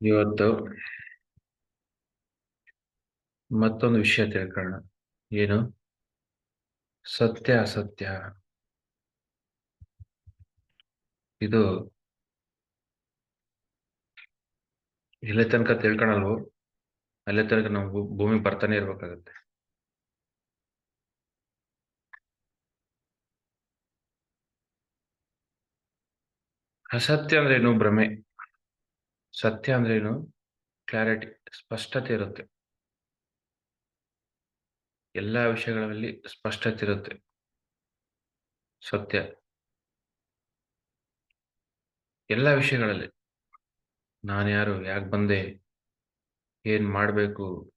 ಇವತ್ತು ಮತ್ತೊಂದು ವಿಷಯ ತಿಳ್ಕೊಳ್ಳೋಣ. ಏನು? ಸತ್ಯ ಅಸತ್ಯ. ಇದು ಎಲ್ಲಿ ತನಕ ತಿಳ್ಕೊಳಲ್ವೋ ಅಲ್ಲೇ ತನಕ ನಾವು ಭೂಮಿ ಬರ್ತಾನೆ ಇರ್ಬೇಕಾಗತ್ತೆ. ಅಸತ್ಯ ಅಂದ್ರೇನು? ಭ್ರಮೆ. ಸತ್ಯ ಅಂದ್ರೇನು? ಕ್ಲಾರಿಟಿ, ಸ್ಪಷ್ಟತೆ ಇರುತ್ತೆ. ಎಲ್ಲಾ ವಿಷಯಗಳಲ್ಲಿ ಸ್ಪಷ್ಟತೆ ಇರುತ್ತೆ. ಸತ್ಯ ಎಲ್ಲಾ ವಿಷಯಗಳಲ್ಲಿ. ನಾನು ಯಾರು, ಯಾಕೆ ಬಂದೆ, ಏನ್ ಮಾಡ್ಬೇಕು,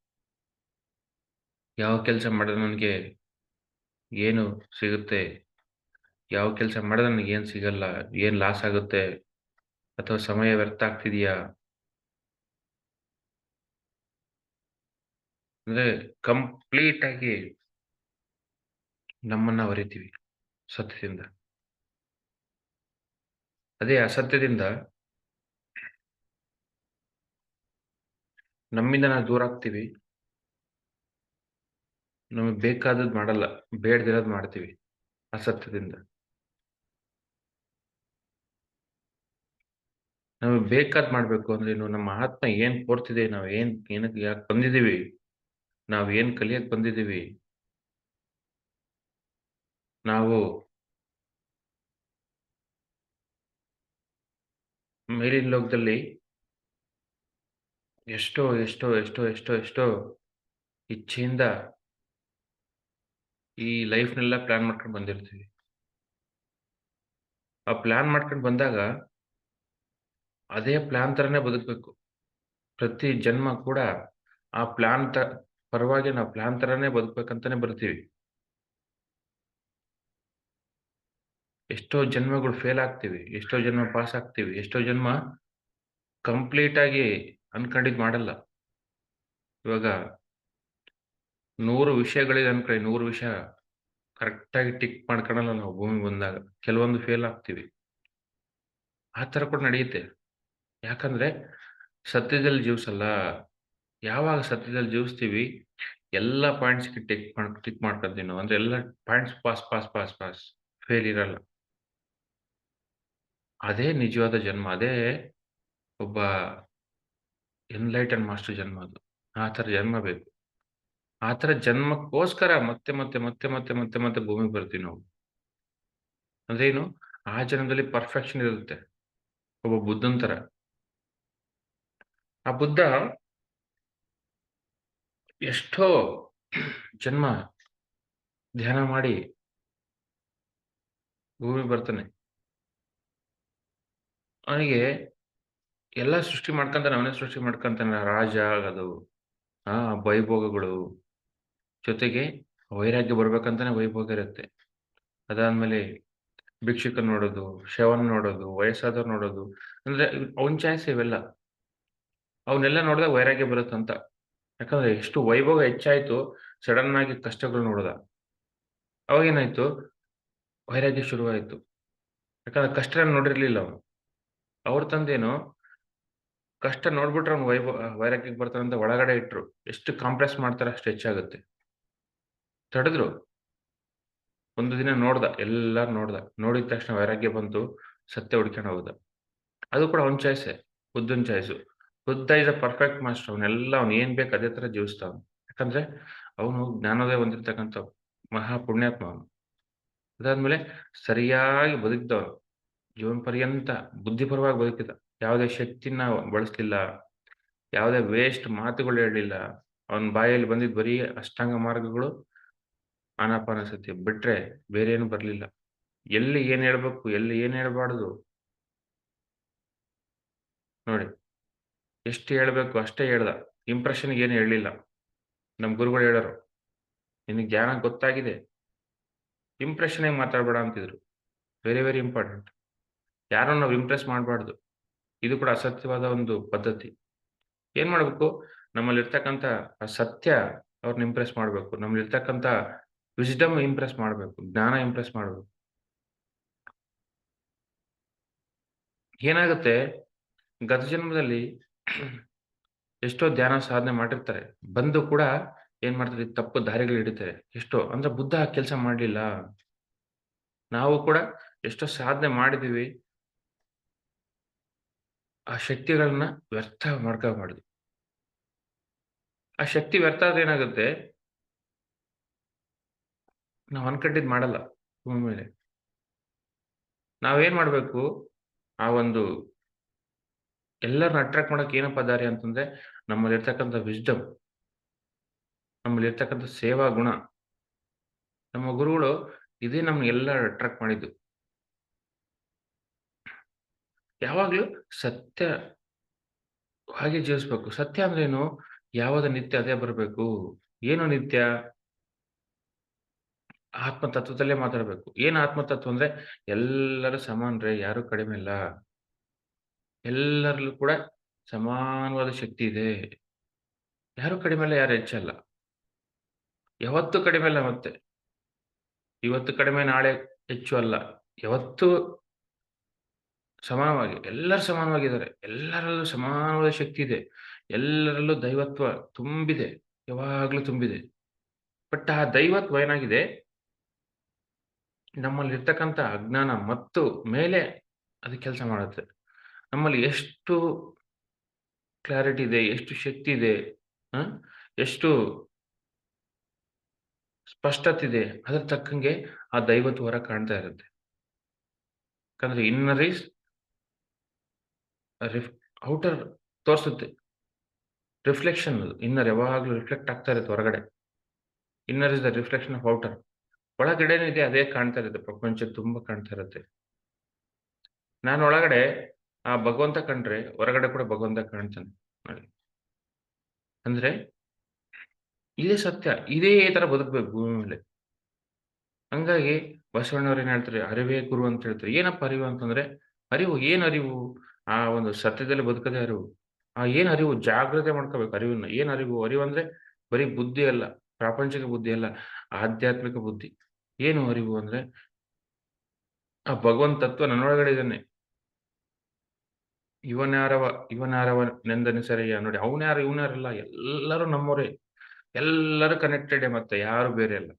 ಯಾವ ಕೆಲಸ ಮಾಡಿದ್ರೆ ನನಗೆ ಏನು ಸಿಗುತ್ತೆ, ಯಾವ ಕೆಲಸ ಮಾಡಿದ್ರೆ ನನಗೆ ಏನ್ ಸಿಗಲ್ಲ, ಏನ್ ಲಾಸ್ ಆಗುತ್ತೆ, ಅಥವಾ ಸಮಯ ವ್ಯರ್ಥ ಆಗ್ತಿದೆಯಾ, ಅಂದ್ರೆ ಕಂಪ್ಲೀಟ್ ಆಗಿ ನಮ್ಮನ್ನ ಅರಿತೀವಿ ಸತ್ಯದಿಂದ. ಅದೇ ಅಸತ್ಯದಿಂದ ನಮ್ಮಿಂದ ನಾವು ದೂರ ಆಗ್ತೀವಿ. ನಮಗೆ ಬೇಕಾದದ್ದು ಮಾಡಲ್ಲ, ಬೇಡದಿರೋದು ಮಾಡ್ತೀವಿ ಅಸತ್ಯದಿಂದ. ನಮಗೆ ಬೇಕಾದ್ ಮಾಡ್ಬೇಕು ಅಂದ್ರೇನು? ನಮ್ಮ ಆತ್ಮ ಏನ್ ಕೋರ್ತಿದೆ, ನಾವು ಏನಕ್ಕೆ ಯಾಕೆ ಬಂದಿದ್ದೀವಿ, ನಾವು ಏನ್ ಕಲಿಯಕ್ ಬಂದಿದ್ದೀವಿ, ನಾವು ಮೇಲಿನ ಲೋಕದಲ್ಲಿ ಎಷ್ಟೋ ಎಷ್ಟೋ ಎಷ್ಟೋ ಎಷ್ಟೋ ಎಷ್ಟೋ ಇಚ್ಛೆಯಿಂದ ಈ ಲೈಫ್ನೆಲ್ಲ ಪ್ಲಾನ್ ಮಾಡ್ಕೊಂಡು ಬಂದಿರ್ತೀವಿ. ಆ ಪ್ಲಾನ್ ಮಾಡ್ಕೊಂಡು ಬಂದಾಗ ಅದೇ ಪ್ಲಾನ್ ತರನೇ ಬದುಕಬೇಕು. ಪ್ರತಿ ಜನ್ಮ ಕೂಡ ಆ ಪರವಾಗಿ ನಾವು ಪ್ಲಾನ್ ತರಾನೇ ಬದುಕ್ಬೇಕಂತಾನೆ ಬರ್ತೀವಿ. ಎಷ್ಟೋ ಜನ್ಮಗಳು ಫೇಲ್ ಆಗ್ತೀವಿ, ಎಷ್ಟೋ ಜನ್ಮ ಪಾಸ್ ಆಗ್ತೀವಿ, ಎಷ್ಟೋ ಜನ್ಮ ಕಂಪ್ಲೀಟ್ ಆಗಿ ಅನ್ಕೊಂಡಿದ್ ಮಾಡಲ್ಲ. ಇವಾಗ 100 ವಿಷಯಗಳಿದೆ ಅನ್ಕೊಳ್ಳಿ, 100 ವಿಷಯ ಕರೆಕ್ಟ್ ಆಗಿ ಟಿಕ್ ಮಾಡ್ಕೊಳಲ್ಲ ನಾವು ಭೂಮಿಗೆ ಬಂದಾಗ. ಕೆಲವೊಂದು ಫೇಲ್ ಆಗ್ತೀವಿ. ಆ ತರ ಕೂಡ ನಡೆಯುತ್ತೆ. ಯಾಕಂದ್ರೆ ಸತ್ಯದಲ್ಲಿ ಜೀವಿಸಲ್ಲ. ಯಾವಾಗ ಸತ್ಯದಲ್ಲಿ ಜೀವಿಸ್ತೀವಿ, ಎಲ್ಲ ಪಾಯಿಂಟ್ಸ್‌ಗೆ ಟಿಕ್ ಮಾಡ್ಕೊಂತೀವಿ ನಾವು. ಅಂದ್ರೆ ಎಲ್ಲ points pass, pass, pass, pass. Fail ಇರಲ್ಲ. ಅದೇ ನಿಜವಾದ ಜನ್ಮ. ಅದೇ ಒಬ್ಬ ಎನ್‌ಲೈಟನ್ ಮಾಸ್ಟರ್ ಜನ್ಮ ಅದು. ಆ ತರ ಜನ್ಮ ಬೇಕು. ಆ ತರ ಜನ್ಮಕ್ಕೋಸ್ಕರ ಮತ್ತೆ ಮತ್ತೆ ಮತ್ತೆ ಮತ್ತೆ ಮತ್ತೆ ಮತ್ತೆ ಭೂಮಿಗೆ ಬರ್ತೀವಿ ನಾವು. ಅಂದ್ರೇನು? ಆ ಜನ್ಮದಲ್ಲಿ ಪರ್ಫೆಕ್ಷನ್ ಇರುತ್ತೆ. ಒಬ್ಬ ಬುದ್ಧನ್ ತರ. ಆ ಬುದ್ಧ ಎಷ್ಟೋ ಜನ್ಮ ಧ್ಯಾನ ಮಾಡಿ ಭೂಮಿಗೆ ಬರ್ತಾನೆ. ಅವನಿಗೆ ಎಲ್ಲ ಸೃಷ್ಟಿ ಮಾಡ್ಕೊಂತಾನೆ, ಅವನೇ ಸೃಷ್ಟಿ ಮಾಡ್ಕೊಂತಾನೆ. ರಾಜ ಆಗೋದು, ಆ ವೈಭೋಗಗಳು, ಜೊತೆಗೆ ವೈರಾಗ್ಯ ಬರ್ಬೇಕಂತಾನೆ ವೈಭೋಗ ಇರುತ್ತೆ. ಅದಾದ್ಮೇಲೆ ಭಿಕ್ಷುಕನ್ ನೋಡೋದು, ಶವನ್ ನೋಡೋದು, ವಯಸ್ಸಾದವ್ರ್ ನೋಡೋದು. ಅಂದ್ರೆ ಅವ್ನ್ ಚಾಯ್ಸ್ ಇವೆಲ್ಲ. ಅವನ್ನೆಲ್ಲ ನೋಡಿದಾಗ ವೈರಾಗ್ಯ ಬರುತ್ತಂತ. ಯಾಕಂದ್ರೆ ಎಷ್ಟು ವೈಭೋಗ ಹೆಚ್ಚಾಯ್ತು, ಸಡನ್ ಆಗಿ ಕಷ್ಟಗಳು ನೋಡ್ದ. ಅವಾಗೇನಾಯ್ತು? ವೈರಾಗ್ಯ ಶುರುವಾಯ್ತು. ಯಾಕಂದ್ರೆ ಕಷ್ಟ ನೋಡಿರ್ಲಿಲ್ಲ ಅವನು. ಅವ್ರ ತಂದೆನು ಕಷ್ಟ ನೋಡ್ಬಿಟ್ರೆ ಅವ್ನು ವೈರಾಗ್ಯಕ್ಕೆ ಬರ್ತಾನಂತ ಒಳಗಡೆ ಇಟ್ರು. ಎಷ್ಟು ಕಾಂಪ್ರೆಸ್ ಮಾಡ್ತಾರೋ ಅಷ್ಟು ಹೆಚ್ಚಾಗುತ್ತೆ. ತಡೆದ್ರು. ಒಂದು ದಿನ ನೋಡ್ದ, ಎಲ್ಲಾರು ನೋಡ್ದ. ನೋಡಿದ ತಕ್ಷಣ ವೈರಾಗ್ಯ ಬಂತು. ಸತ್ಯ ಹುಡ್ಕೊಂಡು ಹೋದ. ಅದು ಕೂಡ ಅವ್ನ್ ಚಾಯ್ಸೆ. ಬುದ್ಧನ್ choice. Buddha is a perfect master. ಅವ್ನು ಏನ್ ಬೇಕು ಅದೇ ತರ ಜೀವಿಸ್ತಾವ್ನು. ಯಾಕಂದ್ರೆ ಅವನು ಜ್ಞಾನೋದಯ ಹೊಂದಿರ್ತಕ್ಕಂಥ ಮಹಾ ಪುಣ್ಯಾತ್ಮ ಅವನು. ಅದಾದ್ಮೇಲೆ ಸರಿಯಾಗಿ ಬದುಕಿದವನು. ಜೀವನ ಪರ್ಯಂತ ಬುದ್ಧಿಪರವಾಗಿ ಬದುಕಿದ. ಯಾವುದೇ ಶಕ್ತಿನ ಬಳಸಲಿಲ್ಲ. ಯಾವುದೇ ವೇಸ್ಟ್ ಮಾತುಗಳು ಹೇಳಲಿಲ್ಲ. ಅವನ ಬಾಯಲ್ಲಿ ಬಂದಿದ್ದು ಬರೀ ಅಷ್ಟಾಂಗ ಮಾರ್ಗಗಳು, ಆನಾಪಾನಸತಿ ಬಿಟ್ರೆ ಬೇರೆ ಏನು ಬರ್ಲಿಲ್ಲ. ಎಲ್ಲಿ ಏನ್ ಹೇಳ್ಬೇಕು, ಎಲ್ಲಿ ಏನ್ ಹೇಳ್ಬಾರ್ದು ನೋಡಿ. ಎಷ್ಟು ಹೇಳ್ಬೇಕು ಅಷ್ಟೇ ಹೇಳ್ದ. ಇಂಪ್ರೆಷನ್‌ಗೆ ಏನು ಹೇಳಲಿಲ್ಲ. ನಮ್ ಗುರುಗಳು ಹೇಳೋರು, "ನಿನಗೆ ಜ್ಞಾನ ಗೊತ್ತಾಗಿದೆ. ಇಂಪ್ರೆಷನ್‌ಗೆ ಮಾತಾಡಬೇಡ" ಅಂತಿದ್ರು. Very very important. ಯಾರನ್ನು ನಾವು ಇಂಪ್ರೆಸ್ ಮಾಡಬಾರ್ದು. ಇದು ಕೂಡ ಅಸತ್ಯವಾದ ಒಂದು ಪದ್ಧತಿ. ಏನ್ ಮಾಡ್ಬೇಕು? ನಮ್ಮಲ್ಲಿರ್ತಕ್ಕಂಥ ಆ ಸತ್ಯ ಅವ್ರನ್ನ ಇಂಪ್ರೆಸ್ ಮಾಡ್ಬೇಕು. ನಮ್ಮಲ್ಲಿರ್ತಕ್ಕಂಥ ವಿಸ್ಡಮ್ ಇಂಪ್ರೆಸ್ ಮಾಡ್ಬೇಕು. ಜ್ಞಾನ ಇಂಪ್ರೆಸ್ ಮಾಡ್ಬೇಕು. ಏನಾಗುತ್ತೆ? ಗತ ಜನ್ಮದಲ್ಲಿ ಎಷ್ಟೋ ಧ್ಯಾನ ಸಾಧನೆ ಮಾಡಿರ್ತಾರೆ. ಬಂದು ಕೂಡ ಏನ್ ಮಾಡ್ತಾರೆ, ತಪ್ಪು ದಾರಿಗಳು ಹಿಡಿತಾರೆ. ಎಷ್ಟೋ ಅಂದ್ರೆ ಬುದ್ಧ ಆ ಕೆಲಸ ಮಾಡ್ಲಿಲ್ಲ. ನಾವು ಕೂಡ ಎಷ್ಟೋ ಸಾಧನೆ ಮಾಡಿದೀವಿ. ಆ ಶಕ್ತಿಗಳನ್ನ ವ್ಯರ್ಥ ಮಾಡ್ಕೋಬಾರ್ದು. ಆ ಶಕ್ತಿ ವ್ಯರ್ಥ ಆದ್ರೆ ಏನಾಗುತ್ತೆ, ನಾವು ಅನ್ಕಂಡಿದ್ ಮಾಡಲ್ಲ ಭೂಮಿ ಮೇಲೆ. ನಾವೇನ್ ಮಾಡ್ಬೇಕು, ಆ ಒಂದು ಎಲ್ಲರನ್ನ ಅಟ್ರಾಕ್ಟ್ ಮಾಡಕ್ ಏನಪ್ಪಾ ದಾರಿ ಅಂತಂದ್ರೆ, ನಮ್ಮಲ್ಲಿರ್ತಕ್ಕಂಥ ವಿಸ್ಡಮ್, ನಮ್ಮಲ್ಲಿರ್ತಕ್ಕಂಥ ಸೇವಾ ಗುಣ. ನಮ್ಮ ಗುರುಗಳು ಇದೇ ನಮ್ನೆಲ್ಲ ಅಟ್ರಾಕ್ಟ್ ಮಾಡಿದ್ದು. ಯಾವಾಗ್ಲೂ ಸತ್ಯವಾಗಿ ಜೀವಿಸ್ಬೇಕು. ಸತ್ಯ ಅಂದ್ರೇನು? ಯಾವುದು ನಿತ್ಯ ಅದೇ ಬರ್ಬೇಕು. ಏನು ನಿತ್ಯ? ಆತ್ಮತತ್ವದಲ್ಲೇ ಮಾತಾಡ್ಬೇಕು. ಏನು ಆತ್ಮತತ್ವ ಅಂದ್ರೆ, ಎಲ್ಲರೂ ಸಮಾನ್ರೇ, ಯಾರು ಕಡಿಮೆ ಇಲ್ಲ. ಎಲ್ಲರಲ್ಲೂ ಕೂಡ ಸಮಾನವಾದ ಶಕ್ತಿ ಇದೆ. ಯಾರು ಕಡಿಮೆ ಇಲ್ಲ, ಯಾರು ಹೆಚ್ಚಲ್ಲ. ಯಾವತ್ತೂ ಕಡಿಮೆ ಇಲ್ಲ ಮತ್ತೆ. ಇವತ್ತು ಕಡಿಮೆ, ನಾಳೆ ಹೆಚ್ಚು ಅಲ್ಲ. ಯಾವತ್ತೂ ಸಮಾನವಾಗಿ, ಎಲ್ಲರೂ ಸಮಾನವಾಗಿದ್ದಾರೆ. ಎಲ್ಲರಲ್ಲೂ ಸಮಾನವಾದ ಶಕ್ತಿ ಇದೆ. ಎಲ್ಲರಲ್ಲೂ ದೈವತ್ವ ತುಂಬಿದೆ. ಯಾವಾಗ್ಲೂ ತುಂಬಿದೆ. ಬಟ್ ಆ ದೈವತ್ವ ಏನಾಗಿದೆ, ನಮ್ಮಲ್ಲಿರ್ತಕ್ಕಂಥ ಅಜ್ಞಾನ ಮತ್ತು ಮೇಲೆ ಅದು ಕೆಲಸ ಮಾಡುತ್ತೆ. ನಮ್ಮಲ್ಲಿ ಎಷ್ಟು ಕ್ಲಾರಿಟಿ ಇದೆ, ಎಷ್ಟು ಶಕ್ತಿ ಇದೆ, ಆ? ಎಷ್ಟು ಸ್ಪಷ್ಟತೆ ಇದೆ, ಅದ್ರ ತಕ್ಕಂಗೆ ಆ ದೈವತ್ವ ಹೊರ ಕಾಣ್ತಾ ಇರುತ್ತೆ. ಯಾಕಂದ್ರೆ ಇನ್ನರ್ ಈಸ್ ರಿಫ್ ಔಟರ್ ತೋರಿಸುತ್ತೆ. ರಿಫ್ಲೆಕ್ಷನ್ ಅದು. ಇನ್ನರ್ ಯಾವಾಗ್ಲೂ ರಿಫ್ಲೆಕ್ಟ್ ಆಗ್ತಾ ಇರುತ್ತೆ ಹೊರಗಡೆ. Inner is the reflection of outer. ಒಳಗಡೆನಿದೆ ಅದೇ ಕಾಣ್ತಾ ಇರುತ್ತೆ. ಪ್ರಪಂಚ ತುಂಬಾ ಕಾಣ್ತಾ ಇರುತ್ತೆ. ನಾನು ಒಳಗಡೆ ಆ ಭಗವಂತ ಕಂಡ್ರೆ, ಹೊರಗಡೆ ಕೂಡ ಭಗವಂತ ಕಾಣ್ತಾನೆ ನೋಡಿ. ಅಂದ್ರೆ ಇದೇ ಸತ್ಯ. ಇದೇ ತರ ಬದುಕಬೇಕು ಭೂಮಿ ಮೇಲೆ. ಹಂಗಾಗಿ ಬಸವಣ್ಣವ್ರು ಏನ್ ಹೇಳ್ತಾರೆ, ಅರಿವೇ ಗುರು ಅಂತ ಹೇಳ್ತಾರೆ. ಏನಪ್ಪ ಅರಿವು ಅಂತಂದ್ರೆ, ಅರಿವು ಏನ್ ಅರಿವು? ಆ ಒಂದು ಸತ್ಯದಲ್ಲಿ ಬದುಕದೇ ಅರಿವು. ಆ ಏನ್ ಅರಿವು? ಜಾಗ್ರತೆ ಮಾಡ್ಕೋಬೇಕು ಅರಿವನ್ನ. ಏನ್ ಅರಿವು? ಅರಿವಂದ್ರೆ ಬರೀ ಬುದ್ಧಿ ಅಲ್ಲ, ಪ್ರಾಪಂಚಿಕ ಬುದ್ಧಿ ಅಲ್ಲ, ಆಧ್ಯಾತ್ಮಿಕ ಬುದ್ಧಿ. ಏನು ಅರಿವು ಅಂದ್ರೆ, ಆ ಭಗವಂತ ತತ್ವ ನನ್ನೊಳಗಡೆ ಇದ್ದಾನೆ. ಇವನ್ಯಾರವ ಇವನ್ಯಾರವನೆಂದೆನಿಸರಯ್ಯ ನೋಡಿ. ಅವನ್ಯಾರು ಇವನ್ಯಾರಲ್ಲ, ಎಲ್ಲರೂ ನಮ್ಮವರೇ. ಎಲ್ಲರೂ ಕನೆಕ್ಟೆಡೇ, ಮತ್ತೆ ಯಾರು ಬೇರೆ ಅಲ್ಲ.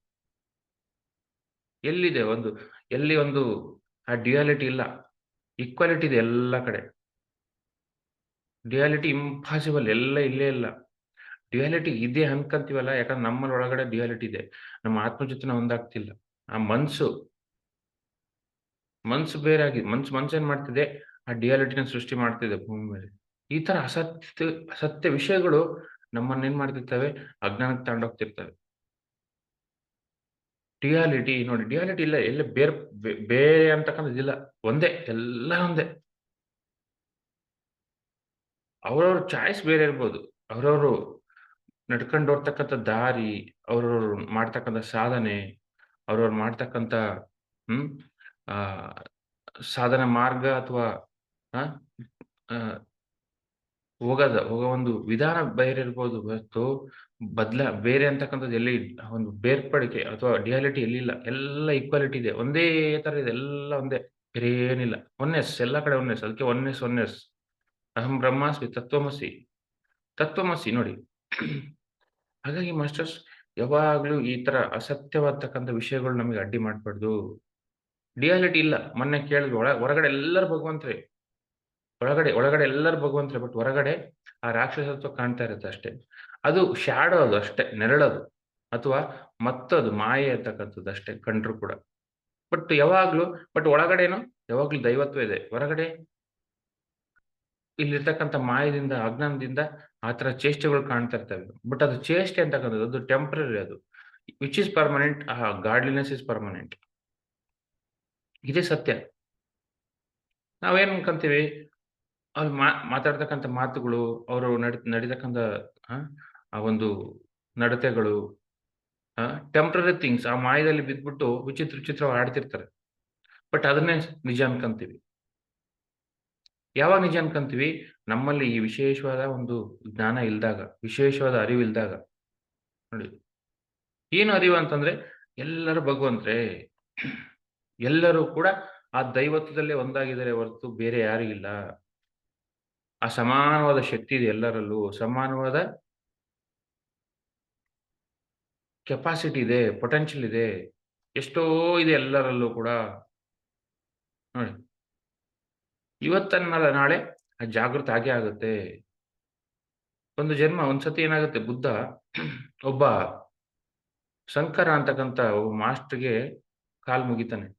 ಎಲ್ಲಿದೆ ಒಂದು, ಎಲ್ಲಿ ಒಂದು ಆ ಡ್ಯುಯಾಲಿಟಿ ಇಲ್ಲ. ಈಕ್ವಾಲಿಟಿ ಇದೆ ಎಲ್ಲ ಕಡೆ. ಡ್ಯುಯಾಲಿಟಿ ಇಂಪಾಸಿಬಲ್, ಎಲ್ಲ ಇಲ್ಲೇ ಇಲ್ಲ. ಡ್ಯುಯಾಲಿಟಿ ಇದೆ ಅನ್ಕಂತೀವಲ್ಲ, ಯಾಕಂದ್ರೆ ನಮ್ಮಲ್ಲಿ ಒಳಗಡೆ ಡ್ಯುಯಾಲಿಟಿ ಇದೆ. ನಮ್ಮ ಆತ್ಮ ಜೊತೆ ನಾವು ಒಂದಾಗ್ತಿಲ್ಲ. ಆ ಮನ್ಸು ಬೇರೆ ಆಗಿ, ಮನ್ಸೇನ್ ಮಾಡ್ತಿದೆ, ಆ ಡ್ಯುಯಾಲಿಟಿನ ಸೃಷ್ಟಿ ಮಾಡ್ತಿದೆ ಭೂಮಿ ಮೇಲೆ. ಈ ತರ ಅಸತ್ಯ ವಿಷಯಗಳು ನಮ್ಮನ್ನೇನ್ ಮಾಡ್ತಿರ್ತವೆ, ಅಜ್ಞಾನಕ್ಕೆ ತಗೊಂಡೋಗ್ತಿರ್ತವೆ. ಡ್ಯುಯಾಲಿಟಿ ನೋಡಿ, ಡ್ಯುಯಾಲಿಟಿ ಇಲ್ಲ. ಎಲ್ಲ ಬೇರೆ ಅಂತಕ್ಕಂಥದ್ದಿಲ್ಲ. ಒಂದೇ, ಎಲ್ಲ ಒಂದೇ. ಅವ್ರವ್ರ ಚಾಯ್ಸ್ ಬೇರೆ ಇರ್ಬೋದು. ಅವ್ರವ್ರು ನಡ್ಕೊಂಡು ಹೋಗ್ತಕ್ಕಂಥ ದಾರಿ, ಅವ್ರವ್ರು ಮಾಡ್ತಕ್ಕಂಥ ಸಾಧನೆ, ಅವ್ರವ್ರು ಮಾಡ್ತಕ್ಕಂಥ ಹ್ಮ್ ಆ ಸಾಧನ ಮಾರ್ಗ ಅಥವಾ ಆ ಆ, ಹೋಗೋ ಒಂದು ವಿಧಾನ ಬೇರೆ ಇರ್ಬೋದು ಹೊರತು, ಬೇರೆ ಅಂತಕ್ಕಂಥದ್ದು ಎಲ್ಲಿ ಒಂದು ಬೇರ್ಪಡಿಕೆ ಅಥವಾ ಡ್ಯುಯಾಲಿಟಿ ಎಲ್ಲಿಲ್ಲ. ಎಲ್ಲ ಈಕ್ವಾಲಿಟಿ ಇದೆ. ಒಂದೇ ತರ ಇದೆ. ಎಲ್ಲ ಒಂದೇ. ಬೇರೆ ಏನಿಲ್ಲ. ಒನ್ನೆಸ್, ಎಲ್ಲ ಕಡೆ ಒನ್ನೆಸ್. ಅದಕ್ಕೆ ಒನ್ನೆಸ್. ಅಹಂ ಬ್ರಹ್ಮಾಸ್ಮಿ ತತ್ವಮಸಿ. ತತ್ವಮಸಿ ನೋಡಿ. ಹಾಗಾಗಿ ಮಾಸ್ಟರ್ಸ್, ಯಾವಾಗ್ಲೂ ಈ ತರ ಅಸತ್ಯವಾದತಕ್ಕಂಥ ವಿಷಯಗಳು ನಮಗೆ ಅಡ್ಡಿ ಮಾಡ್ಬಾರ್ದು. ರಿಯಾಲಿಟಿ ಇಲ್ಲ. ಮೊನ್ನೆ ಕೇಳಿದ್ವಿ, ಹೊರಗಡೆ ಎಲ್ಲರೂ ಭಗವಂತರೇ. ಒಳಗಡೆ ಎಲ್ಲರೂ ಭಗವಂತರೇ. ಬಟ್ ಹೊರಗಡೆ ಆ ರಾಕ್ಷಸತ್ವ ಕಾಣ್ತಾ ಇರುತ್ತೆ ಅಷ್ಟೇ. ಅದು ಶ್ಯಾಡೋ, ಅದು ಅಷ್ಟೇ, ನೆರಳದು. ಅಥವಾ ಮತ್ತದು ಮಾಯೆ ಅಂತಕ್ಕಂಥದ್ದು ಅಷ್ಟೇ ಕಂಡ್ರು ಕೂಡ. ಬಟ್ ಒಳಗಡೆನು ಯಾವಾಗ್ಲೂ ದೈವತ್ವ ಇದೆ. ಹೊರಗಡೆ ಇಲ್ಲಿರ್ತಕ್ಕಂಥ ಮಾಯದಿಂದ, ಅಜ್ಞಾನದಿಂದ ಆ ತರ ಚೇಷ್ಟೆಗಳು ಕಾಣ್ತಾ ಇರ್ತವೆ. ಬಟ್ ಅದು ಚೇಷ್ಟೆ ಅಂತಕ್ಕಂಥದ್ದು ಅದು ಟೆಂಪರರಿ. ಅದು which is permanent, godliness is permanent. ಇದೇ ಸತ್ಯ. ನಾವೇನ್ ಅನ್ಕೊಂತೀವಿ, ಅಲ್ಲಿ ಮಾತಾಡ್ತಕ್ಕಂಥ ಮಾತುಗಳು, ಅವರು ನಡೀತಕ್ಕಂಥ ಆ ಆ ಒಂದು ನಡತೆಗಳು, ಟೆಂಪರರಿ ಥಿಂಗ್ಸ್. ಆ ಮಾಯದಲ್ಲಿ ಬಿದ್ಬಿಟ್ಟು ವಿಚಿತ್ರವಾಗಿ ಆಡ್ತಿರ್ತಾರೆ. ಬಟ್ ಅದನ್ನೇ ನಿಜ ಅನ್ಕೊಂತೀವಿ. ಯಾವಾಗ ನಿಜ ಅನ್ಕೊಂತೀವಿ? ನಮ್ಮಲ್ಲಿ ಈ ವಿಶೇಷವಾದ ಒಂದು ಜ್ಞಾನ ಇಲ್ದಾಗ, ವಿಶೇಷವಾದ ಅರಿವು ಇಲ್ದಾಗ. ನೋಡಿ, ಏನು ಅರಿವು ಅಂತಂದ್ರೆ, ಎಲ್ಲರೂ ಭಗವಂತರೇ. ಎಲ್ಲರೂ ಕೂಡ ಆ ದೈವತ್ವದಲ್ಲೇ ಒಂದಾಗಿದ್ದಾರೆ ಹೊರತು ಬೇರೆ ಯಾರು ಇಲ್ಲ. ಆ ಸಮಾನವಾದ ಶಕ್ತಿ ಇದೆ ಎಲ್ಲರಲ್ಲೂ. ಸಮಾನವಾದ ಕೆಪಾಸಿಟಿ ಇದೆ, ಪೊಟೆನ್ಷಿಯಲ್ ಇದೆ. ಎಷ್ಟೋ ಇದೆ ಎಲ್ಲರಲ್ಲೂ ಕೂಡ. ನೋಡಿ, ಇವತ್ತನ್ನಲ್ಲ ನಾಳೆ ಜಾಗೃತ ಆಗೇ ಆಗುತ್ತೆ. ಒಂದ್ಸತಿ ಏನಾಗುತ್ತೆ, ಬುದ್ಧ ಒಬ್ಬ ಶಂಕರ ಅಂತಕ್ಕಂಥ ಒಬ್ಬ ಮಾಸ್ಟರ್‌ಗೆ ಕಾಲ್ ಮುಗಿತಾನೆ.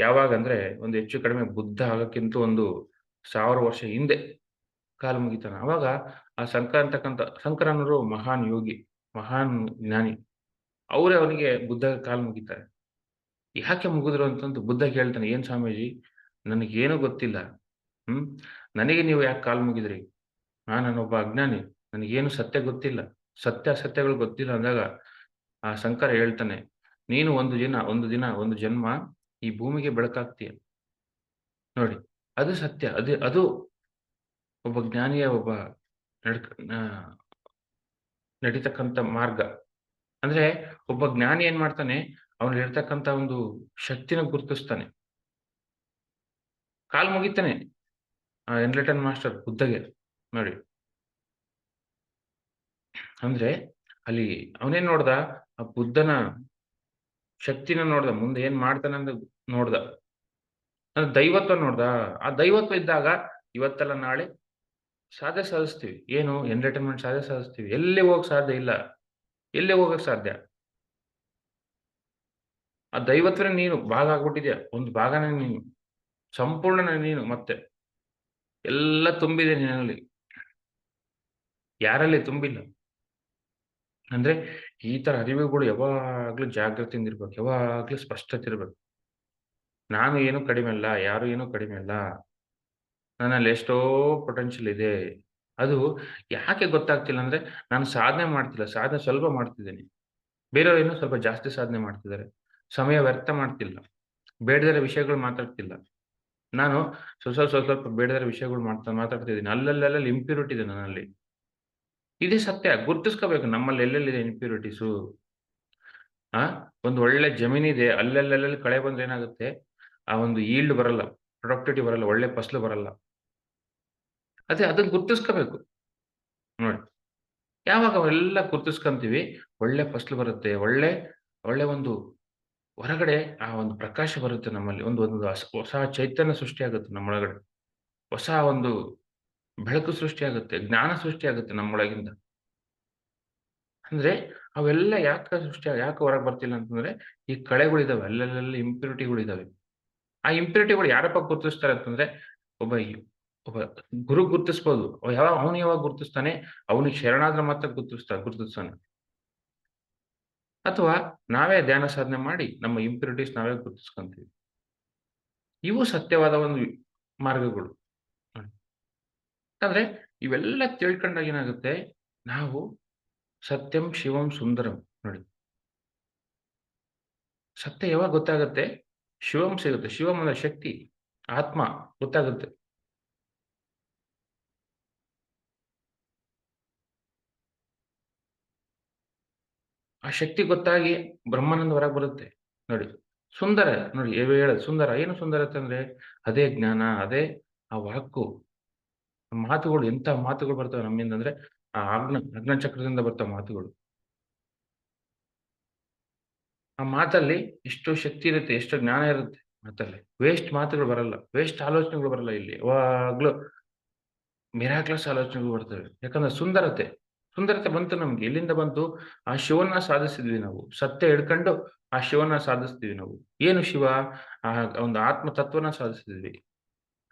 ಯಾವಾಗಂದ್ರೆ ಒಂದು ಹೆಚ್ಚು ಕಡಿಮೆ ಬುದ್ಧ ಆಗಕ್ಕಿಂತ ಒಂದು 1000 ವರ್ಷ ಹಿಂದೆ ಕಾಲು ಮುಗಿತಾನೆ. ಅವಾಗ ಆ ಶಂಕರನ್ನರು ಮಹಾನ್ ಯೋಗಿ, ಮಹಾನ್ ಜ್ಞಾನಿ. ಅವರೇ ಅವನಿಗೆ ಬುದ್ಧ ಕಾಲು ಮುಗಿತಾರೆ. ಯಾಕೆ ಮುಗಿದ್ರು ಅಂತಂದು ಬುದ್ಧ ಕೇಳ್ತಾನೆ, "ಏನ್ ಸ್ವಾಮೀಜಿ, ನನಗೇನು ಗೊತ್ತಿಲ್ಲ. ಹ್ಮ್. ನನಗೆ ನೀವು ಯಾಕೆ ಕಾಲು ಮುಗಿದ್ರಿ? ನಾನೊಬ್ಬ ಅಜ್ಞಾನಿ. ನನಗೇನು ಸತ್ಯ ಗೊತ್ತಿಲ್ಲ. ಸತ್ಯಾಸತ್ಯಗಳು ಗೊತ್ತಿಲ್ಲ" ಅಂದಾಗ ಆ ಶಂಕರ ಹೇಳ್ತಾನೆ, "ನೀನು ಒಂದು ಜನ್ಮ ಈ ಭೂಮಿಗೆ ಬೆಳಕಾಗ್ತೀಯ. ನೋಡಿ, ಅದು ಸತ್ಯ. ಅದು ಒಬ್ಬ ಜ್ಞಾನಿಯ ಒಬ್ಬ ನಡ್ಕ ಆ ನಡೀತಕ್ಕಂಥ ಮಾರ್ಗ." ಅಂದ್ರೆ ಒಬ್ಬ ಜ್ಞಾನಿ ಏನ್ ಮಾಡ್ತಾನೆ, ಅವನಲ್ಲಿರ್ತಕ್ಕಂಥ ಒಂದು ಶಕ್ತಿನ ಗುರುತಿಸ್ತಾನೆ. ಕಾಲ್ ಮುಗಿತಾನೆ ಆ ಎನ್‌ಲೈಟನ್ ಮಾಸ್ಟರ್ ಬುದ್ಧಗೆ. ನೋಡಿ, ಅಂದ್ರೆ ಅಲ್ಲಿ ಅವನೇನ್ ನೋಡ್ದ, ಆ ಬುದ್ಧನ ಶಕ್ತಿನ ನೋಡ್ದ. ಮುಂದೆ ಏನ್ ಮಾಡ್ತಾನೆ ಅಂತ ನೋಡ್ದ. ಅಂದ್ರೆ ದೈವತ್ವ ನೋಡ್ದ. ಆ ದೈವತ್ವ ಇದ್ದಾಗ ಇವತ್ತಲ್ಲ ನಾಳೆ ಸಾಧ್ಯ ಸಾಧಿಸ್ತೀವಿ. ಏನು ಎಂಟರ್‌ಟೈನ್‌ಮೆಂಟ್ ಸಾಧ್ಯ ಸಾಧಿಸ್ತೀವಿ. ಎಲ್ಲಿ ಹೋಗಕ್ ಸಾಧ್ಯ ಇಲ್ಲ. ಎಲ್ಲಿ ಹೋಗಕ್ ಸಾಧ್ಯ? ಆ ದೈವತ್ವನೇ ನೀನು ಭಾಗ ಆಗ್ಬಿಟ್ಟಿದ್ಯಾ. ಒಂದು ಭಾಗನೇ ನೀನು. ಸಂಪೂರ್ಣ ನೀನು ಮತ್ತೆ. ಎಲ್ಲ ತುಂಬಿದೆ ನಿನ್ನಲ್ಲಿ. ಯಾರಲ್ಲಿ ತುಂಬಿಲ್ಲ. ಅಂದ್ರೆ ಈ ತರ ಅರಿವುಗಳು ಯಾವಾಗ್ಲೂ ಜಾಗೃತಿಯಿಂದ ಇರ್ಬೇಕು. ಯಾವಾಗ್ಲೂ ಸ್ಪಷ್ಟತೆ ಇರ್ಬೇಕು. ನಾನು ಏನು ಕಡಿಮೆ ಅಲ್ಲ. ಯಾರು ಏನು ಕಡಿಮೆ ಅಲ್ಲ. ನನ್ನಲ್ಲಿ ಎಷ್ಟೋ ಪೊಟೆನ್ಷಿಯಲ್ ಇದೆ. ಅದು ಯಾಕೆ ಗೊತ್ತಾಗ್ತಿಲ್ಲ ಅಂದ್ರೆ, ನಾನು ಸಾಧನೆ ಮಾಡ್ತಿಲ್ಲ. ಸಾಧನೆ ಸ್ವಲ್ಪ ಮಾಡ್ತಿದ್ದೀನಿ. ಬೇರೆಯವರು ಇನ್ನೂ ಸ್ವಲ್ಪ ಜಾಸ್ತಿ ಸಾಧನೆ ಮಾಡ್ತಿದ್ದಾರೆ. ಸಮಯ ವ್ಯರ್ಥ ಮಾಡ್ತಿಲ್ಲ. ಬೇಡದಿರೋ ವಿಷಯಗಳು ಮಾತಾಡ್ತಿಲ್ಲ. ನಾನು ಸ್ವಲ್ಪ ಬೇಡದಿರೋ ವಿಷಯಗಳು ಮಾತಾಡ್ತಿದ್ದೀನಿ. ಅಲ್ಲಲ್ಲಿ ಇಂಪ್ಯೂರಿಟಿ ಇದೆ ನನ್ನಲ್ಲಿ. ಇದೇ ಸತ್ಯ. ಗುರ್ತಿಸ್ಕೋಬೇಕು ನಮ್ಮಲ್ಲಿ ಎಲ್ಲೆಲ್ಲಿದೆ ಇಂಪ್ಯೂರಿಟೀಸು. ಆ ಒಂದು ಒಳ್ಳೆ ಜಮೀನಿದೆ. ಅಲ್ಲಲ್ಲಿ ಕಳೆ ಬಂದ್ರೆ ಏನಾಗುತ್ತೆ, ಆ ಒಂದು ಈಲ್ಡ್ ಬರಲ್ಲ. ಪ್ರೊಡಕ್ಟಿವಿಟಿ ಬರಲ್ಲ. ಒಳ್ಳೆ ಫಸಲು ಬರಲ್ಲ. ಅದನ್ನ ಗುರ್ತಿಸ್ಕೋಬೇಕು. ನೋಡಿ, ಯಾವಾಗ ಅವೆಲ್ಲ ಗುರ್ತಿಸ್ಕೊಂತೀವಿ, ಒಳ್ಳೆ ಫಸಲು ಬರುತ್ತೆ. ಒಳ್ಳೆ ಒಳ್ಳೆ ಒಂದು ಹೊರಗಡೆ ಆ ಒಂದು ಪ್ರಕಾಶ ಬರುತ್ತೆ ನಮ್ಮಲ್ಲಿ. ಒಂದು ಒಂದು ಹೊಸ ಚೈತನ್ಯ ಸೃಷ್ಟಿಯಾಗುತ್ತೆ ನಮ್ಮೊಳಗಡೆ. ಹೊಸ ಒಂದು ಬೆಳಕು ಸೃಷ್ಟಿಯಾಗುತ್ತೆ. ಜ್ಞಾನ ಸೃಷ್ಟಿಯಾಗುತ್ತೆ ನಮ್ಮೊಳಗಿಂದ. ಅಂದ್ರೆ ಅವೆಲ್ಲ ಯಾಕೆ ಹೊರಗೆ ಬರ್ತಿಲ್ಲ ಅಂತಂದ್ರೆ, ಈ ಕಳೆಗಳಿದಾವೆ. ಅಲ್ಲಲ್ಲಿ ಇಂಪ್ಯೂರಿಟಿಗಳಿದಾವೆ. ಆ ಇಂಪ್ಯೂರಿಟಿಗಳು ಯಾರಪ್ಪ ಗುರುತಿಸ್ತಾರೆ ಅಂತಂದ್ರೆ, ಒಬ್ಬ ಈ ಒಬ್ಬ ಗುರು ಗುರುತಿಸ್ಬೋದು. ಅವನು ಯಾವಾಗ ಗುರುತಿಸ್ತಾನೆ? ಅವನಿಗೆ ಶರಣಾದ್ರೆ ಮಾತ್ರ ಗುರುತಿಸ್ತಾನೆ. ಅಥವಾ ನಾವೇ ಧ್ಯಾನ ಸಾಧನೆ ಮಾಡಿ ನಮ್ಮ ಇಂಪ್ಯೂರಿಟೀಸ್ ನಾವೇ ಗುರುತಿಸ್ಕೊಂತೀವಿ. ಇವು ಸತ್ಯವಾದ ಒಂದು ಮಾರ್ಗಗಳು. ಹ್ಮ್. ಯಾಕಂದ್ರೆ ಇವೆಲ್ಲ ತಿಳ್ಕೊಂಡಾಗ ಏನಾಗುತ್ತೆ, ನಾವು ಸತ್ಯಂ ಶಿವಂ ಸುಂದರಂ. ನೋಡಿ, ಸತ್ಯ ಯಾವಾಗ ಗೊತ್ತಾಗುತ್ತೆ? ಶಿವಂ ಸಿಗುತ್ತೆ. ಶಿವಂ ಅಂದ್ರೆ ಶಕ್ತಿ, ಆತ್ಮ ಗೊತ್ತಾಗುತ್ತೆ. ಆ ಶಕ್ತಿ ಗೊತ್ತಾಗಿ ಬ್ರಹ್ಮಾನಂದ ಹೊರಗೆ ಬರುತ್ತೆ. ನೋಡಿ, ಸುಂದರ ನೋಡಿ ಹೇಳೋದು ಸುಂದರ. ಏನು ಸುಂದರತೆ ಅಂದ್ರೆ ಅದೇ ಜ್ಞಾನ, ಅದೇ ಆ ವಾಕ್ಕು, ಮಾತುಗಳು ಎಂಥ ಮಾತುಗಳು ಬರ್ತವೆ ನಮ್ಮಿಂದ ಅಂದ್ರೆ ಆ ಅಗ್ನ ಚಕ್ರದಿಂದ ಬರ್ತವೆ ಮಾತುಗಳು. ಆ ಮಾತಲ್ಲಿ ಎಷ್ಟು ಶಕ್ತಿ ಇರುತ್ತೆ, ಎಷ್ಟು ಜ್ಞಾನ ಇರುತ್ತೆ ಮಾತಲ್ಲಿ. ವೇಸ್ಟ್ ಮಾತುಗಳು ಬರಲ್ಲ. ವೇಸ್ಟ್ ಆಲೋಚನೆಗಳು ಬರಲ್ಲ ಇಲ್ಲಿ. ಯಾವಾಗ್ಲೂ ಮಿರಾಕ್ಲಸ್ ಆಲೋಚನೆಗಳು ಬರ್ತವೆ. ಯಾಕಂದ್ರೆ ಸುಂದರತೆ ಬಂತು ನಮ್ಗೆ. ಎಲ್ಲಿಂದ ಬಂತು? ಆ ಶಿವನ್ನ ಸಾಧಿಸಿದ್ವಿ ನಾವು. ಸತ್ಯ ಹಿಡ್ಕೊಂಡು ಆ ಶಿವನ್ನ ಸಾಧಿಸ್ತೀವಿ ನಾವು. ಏನು ಶಿವ? ಆ ಒಂದು ಆತ್ಮ ತತ್ವನ ಸಾಧಿಸಿದ್ವಿ.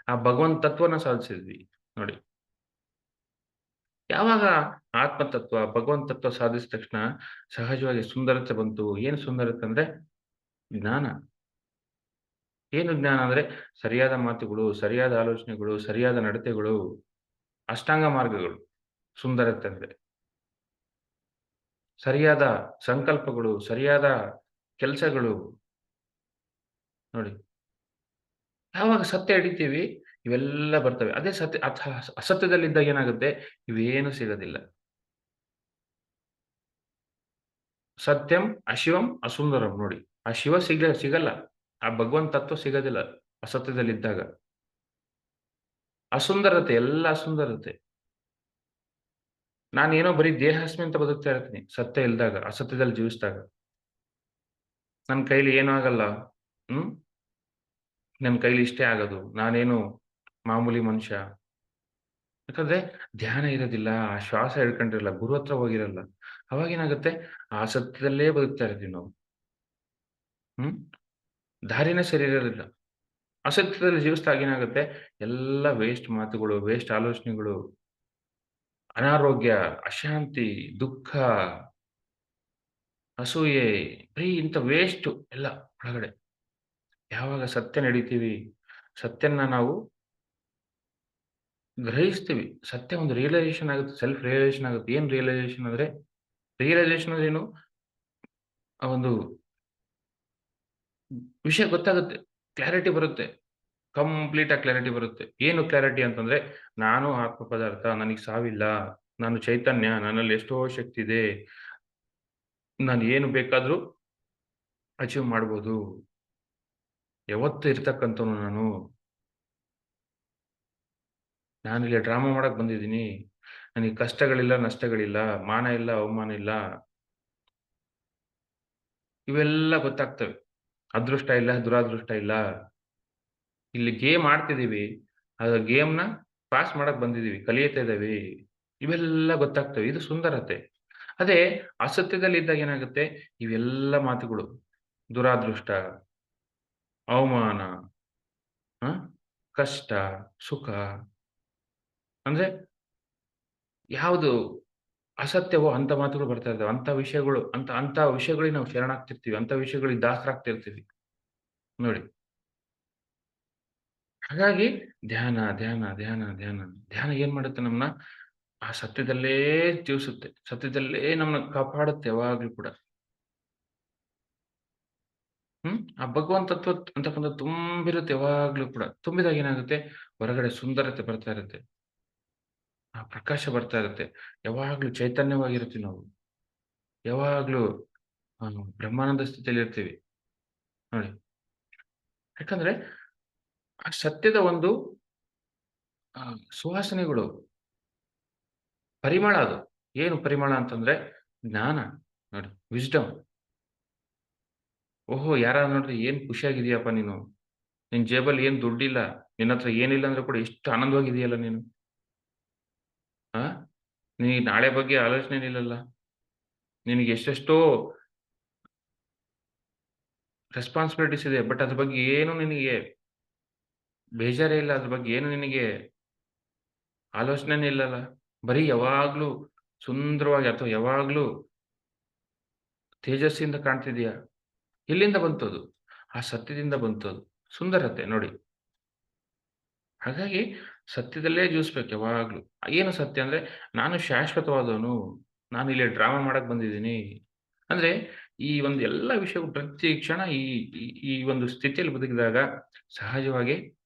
ಆ ಭಗವಂತ ತತ್ವನ ಸಾಧಿಸಿದ್ವಿ. ನೋಡಿ, ಯಾವಾಗ ಆತ್ಮ ತತ್ವ, ಭಗವಂತ ತತ್ವ ಸಾಧಿಸಿದ ತಕ್ಷಣ ಸಹಜವಾಗಿ ಸುಂದರತೆ ಬಂತು. ಏನು ಸುಂದರತೆ ಅಂದ್ರೆ ಜ್ಞಾನ. ಏನು ಜ್ಞಾನ ಅಂದ್ರೆ ಸರಿಯಾದ ಮಾತುಗಳು, ಸರಿಯಾದ ಆಲೋಚನೆಗಳು, ಸರಿಯಾದ ನಡತೆಗಳು, ಅಷ್ಟಾಂಗ ಮಾರ್ಗಗಳು. ಸುಂದರತೆ ಅಂದ್ರೆ ಸರಿಯಾದ ಸಂಕಲ್ಪಗಳು, ಸರಿಯಾದ ಕೆಲಸಗಳು. ನೋಡಿ, ಯಾವಾಗ ಸತ್ಯ ಹಿಡಿತೀವಿ ಇವೆಲ್ಲ ಬರ್ತವೆ. ಅದೇ ಅಸತ್ಯದಲ್ಲಿದ್ದಾಗ ಏನಾಗುತ್ತೆ? ಇವೇನು ಸಿಗೋದಿಲ್ಲ. ಸತ್ಯಂ ಅಶಿವಂ ಅಸುಂದರಂ. ನೋಡಿ, ಆ ಶಿವ ಸಿಗಲ್ಲ. ಆ ಭಗವಂತ ತತ್ವ ಸಿಗೋದಿಲ್ಲ ಅಸತ್ಯದಲ್ಲಿದ್ದಾಗ. ಅಸುಂದರತೆ, ಎಲ್ಲ ಅಸುಂದರತೆ. ನಾನೇನೋ ಬರೀ ದೇಹಾಸ್ಮಿ ಅಂತ ಬದುಕ್ತಾ ಇರ್ತೀನಿ, ಸತ್ಯ ಇಲ್ದಾಗ, ಅಸತ್ಯದಲ್ಲಿ ಜೀವಿಸಿದಾಗ. ನನ್ ಕೈಲಿ ಏನೂ ಆಗಲ್ಲ. ಹ್ಮ್? ನನ್ ಕೈಲಿ ಇಷ್ಟೇ ಆಗೋದು. ನಾನೇನು ಮಾಮೂಲಿ ಮನುಷ್ಯ. ಯಾಕಂದ್ರೆ ಧ್ಯಾನ ಇರೋದಿಲ್ಲ, ಆ ಶ್ವಾಸ ಹಿಡ್ಕೊಂಡಿರಲ್ಲ, ಗುರು ಹತ್ರ ಹೋಗಿರಲ್ಲ. ಅವಾಗೇನಾಗುತ್ತೆ, ಆ ಸತ್ಯದಲ್ಲೇ ಬದುಕ್ತಾ ಇರ್ತೀವಿ ನಾವು. ಹ್ಮ್? ದಾರಿನೇ ಸರಿ ಇರೋದಿಲ್ಲ. ಅಸತ್ಯದಲ್ಲಿ ಜೀವಿಸಿದಾಗ ಏನಾಗುತ್ತೆ, ಎಲ್ಲ ವೇಸ್ಟ್ ಮಾತುಗಳು, ವೇಸ್ಟ್ ಆಲೋಚನೆಗಳು, ಅನಾರೋಗ್ಯ, ಅಶಾಂತಿ, ದುಃಖ, ಅಸೂಯೆ, ಬರೀ ಇಂಥ ವೇಸ್ಟು ಎಲ್ಲ ಒಳಗಡೆ. ಯಾವಾಗ ಸತ್ಯ ನಡಿತೀವಿ, ಸತ್ಯನ್ನ ನಾವು ಗ್ರಹಿಸ್ತೀವಿ. ಸತ್ಯ ಒಂದು ರಿಯಲೈಸೇಷನ್ ಆಗುತ್ತೆ, ಸೆಲ್ಫ್ ರಿಯಲೈಸೇಷನ್ ಆಗುತ್ತೆ. ಏನ್ ರಿಯಲೈಸೇಷನ್ ಅಂದ್ರೆ, ರಿಯಲೈಸೇಷನ್ ಅಂದ್ರೆ ಏನು? ಆ ಒಂದು ವಿಷಯ ಗೊತ್ತಾಗುತ್ತೆ. ಕ್ಲಾರಿಟಿ ಬರುತ್ತೆ. ಕಂಪ್ಲೀಟ್ ಆಗಿ ಕ್ಲಾರಿಟಿ ಬರುತ್ತೆ. ಏನು ಕ್ಲಾರಿಟಿ ಅಂತಂದ್ರೆ, ನಾನು ಆತ್ಮ ಪದಾರ್ಥ, ನನಗೆ ಸಾವಿಲ್ಲ, ನಾನು ಚೈತನ್ಯ, ನನ್ನಲ್ಲಿ ಎಷ್ಟೋ ಶಕ್ತಿ ಇದೆ. ನಾನು ಏನು ಬೇಕಾದ್ರೂ ಅಚೀವ್ ಮಾಡ್ಬೋದು. ಯಾವತ್ತೂ ಇರ್ತಕ್ಕಂಥವನು ನಾನು. ನಾನಿಲ್ಲಿ ಡ್ರಾಮಾ ಮಾಡಕ್ ಬಂದಿದ್ದೀನಿ. ನನಗೆ ಕಷ್ಟಗಳಿಲ್ಲ, ನಷ್ಟಗಳಿಲ್ಲ, ಮಾನ ಇಲ್ಲ, ಅವಮಾನ ಇಲ್ಲ. ಇವೆಲ್ಲ ಗೊತ್ತಾಗ್ತವೆ. ಅದೃಷ್ಟ ಇಲ್ಲ, ದುರಾದೃಷ್ಟ ಇಲ್ಲ. ಇಲ್ಲಿ ಗೇಮ್ ಆಡ್ತಿದೀವಿ. ಆ ಗೇಮ್‌ನ ಪಾಸ್ ಮಾಡಕ್ ಬಂದಿದೀವಿ. ಕಲಿಯುತ್ತಾ ಇದೇವಿ. ಇವೆಲ್ಲ ಗೊತ್ತಾಗ್ತವೆ. ಇದು ಸುಂದರತೆ. ಅದೇ ಅಸತ್ಯದಲ್ಲಿ ಇದ್ದಾಗ ಏನಾಗುತ್ತೆ, ಇವೆಲ್ಲ ಮಾತುಗಳು, ದುರಾದೃಷ್ಟ, ಅವಮಾನ, ಆ, ಕಷ್ಟ, ಸುಖ, ಅಂದ್ರೆ ಯಾವುದು ಅಸತ್ಯವೋ ಅಂತ ಮಾತುಗಳು ಬರ್ತಾ ಇದ್ದಾವೆ. ಅಂತ ವಿಷಯಗಳು, ಅಂತ ಅಂತ ವಿಷಯಗಳಿಗೆ ನಾವು ಶರಣಾಗ್ತಿರ್ತೀವಿ. ಅಂತ ವಿಷಯಗಳಿಗೆ ದಾಸರಾಗ್ತಿರ್ತೀವಿ. ನೋಡಿ. ಹಾಗಾಗಿ ಧ್ಯಾನ, ಧ್ಯಾನ, ಧ್ಯಾನ, ಧ್ಯಾನ. ಧ್ಯಾನ ಏನ್ ಮಾಡುತ್ತೆ ನಮ್ಮನ್ನ? ಆ ಸತ್ಯದಲ್ಲೇ ಜೀವಿಸುತ್ತೆ. ಸತ್ಯದಲ್ಲೇ ನಮ್ಮನ್ನ ಕಾಪಾಡುತ್ತೆ ಯಾವಾಗ್ಲೂ ಕೂಡ. ಆ ಭಗವಂತ ತತ್ವ ಅಂತಕ್ಕಂಥದ್ದು ತುಂಬಿರುತ್ತೆ ಯಾವಾಗ್ಲೂ ಕೂಡ. ತುಂಬಿದಾಗ ಏನಾಗುತ್ತೆ? ಹೊರಗಡೆ ಸುಂದರತೆ ಬರ್ತಾ ಇರುತ್ತೆ. ಆ ಪ್ರಕಾಶ ಬರ್ತಾ ಇರುತ್ತೆ. ಯಾವಾಗ್ಲೂ ಚೈತನ್ಯವಾಗಿರ್ತೀವಿ ನಾವು. ಯಾವಾಗ್ಲೂ ಬ್ರಹ್ಮಾನಂದ ಸ್ಥಿತಿಯಲ್ಲಿರ್ತೀವಿ. ನೋಡಿ. ಯಾಕಂದ್ರೆ ಆ ಸತ್ಯದ ಒಂದು ಸುವಾಸನೆಗಳು, ಪರಿಮಳ ಅದು. ಏನು ಪರಿಮಳ ಅಂತಂದ್ರೆ ಜ್ಞಾನ. ನೋಡಿ, ವಿಸ್ಡಮ್. ಓಹೋ! ಯಾರಾದ್ರು ನೋಡಿದ್ರೆ ಏನ್ ಖುಷಿಯಾಗಿದೀಯಪ್ಪ ನೀನು. ನಿನ್ ಜೇಬಲ್ಲಿ ಏನ್ ದುಡ್ಡಿಲ್ಲ. ನಿನ್ನತ್ರ ಏನಿಲ್ಲ ಅಂದ್ರೂ ಕೂಡ ಎಷ್ಟು ಆನಂದವಾಗಿದೆಯಲ್ಲ ನೀನು. ಆ? ನೀ ನಾಳೆ ಬಗ್ಗೆ ಆಲೋಚನೆನೇ ಇಲ್ಲಲ್ಲ. ನಿನಗೆ ಎಷ್ಟೆಷ್ಟೋ ರೆಸ್ಪಾನ್ಸಿಬಿಲಿಟೀಸ್ ಇದೆ. ಬಟ್ ಅದ್ರ ಬಗ್ಗೆ ಏನು ನಿನಗೆ ಬೇಜಾರೇ ಇಲ್ಲ. ಅದ್ರ ಬಗ್ಗೆ ಏನು ನಿನಗೆ ಆಲೋಚನೆನೇ ಇಲ್ಲಲ್ಲ. ಬರೀ ಯಾವಾಗ್ಲೂ ಸುಂದರವಾಗಿ ಅಥವಾ ಯಾವಾಗ್ಲೂ ತೇಜಸ್ಸಿಂದ ಕಾಣ್ತಿದೀಯ. ಎಲ್ಲಿಂದ ಬಂತು ಅದು? ಆ ಸತ್ಯದಿಂದ ಬಂತು ಅದು. ಸುಂದರತೆ ನೋಡಿ. ಹಾಗಾಗಿ ಸತ್ಯದಲ್ಲೇ ಜೀವಿಸ್ಬೇಕು ಯಾವಾಗ್ಲೂ. ಏನು ಸತ್ಯ ಅಂದ್ರೆ, ನಾನು ಶಾಶ್ವತವಾದವನು. ನಾನು ಇಲ್ಲಿ ಡ್ರಾಮಾ ಮಾಡಕ್ ಬಂದಿದ್ದೀನಿ. ಅಂದ್ರೆ ಈ ಒಂದು ಎಲ್ಲ ವಿಷಯವು ಪ್ರತಿ ಕ್ಷಣ ಈ ಈ ಈ ಒಂದು ಸ್ಥಿತಿಯಲ್ಲಿ ಬದುಕಿದಾಗ ಸಹಜವಾಗಿ